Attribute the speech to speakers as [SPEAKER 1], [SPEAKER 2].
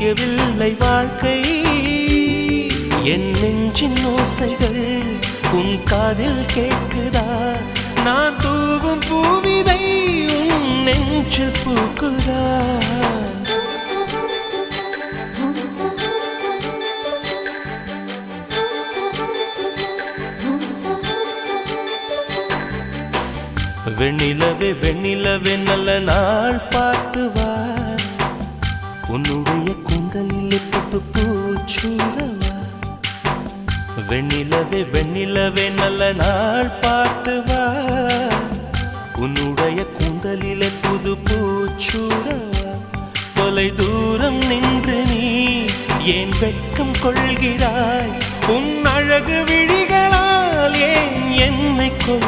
[SPEAKER 1] முடியவில்லை வாழ்க்கை என் நெஞ்சின் ஓசைகள் உன் காதில் கேட்குதா நான் தூவும் பூவிதை உன் நெஞ்சில் பூக்குதா வெண்ணிலவே வெண்ணிலவே நல்ல நாள் பார்த்து வா உன்னுடைய கூந்தலில் புத்து பூச்சூடவா வெண்ணிலவே வெண்ணிலவே நல்ல நாள் பார்த்து வா உன்னுடைய கூந்தலில் புது பூச்சூடவா தொலை தூரம் நின்று நீ ஏன் வெட்கம் கொள்கிறாய் உன் அழகு விழிகளால் ஏன் என்னை கொள்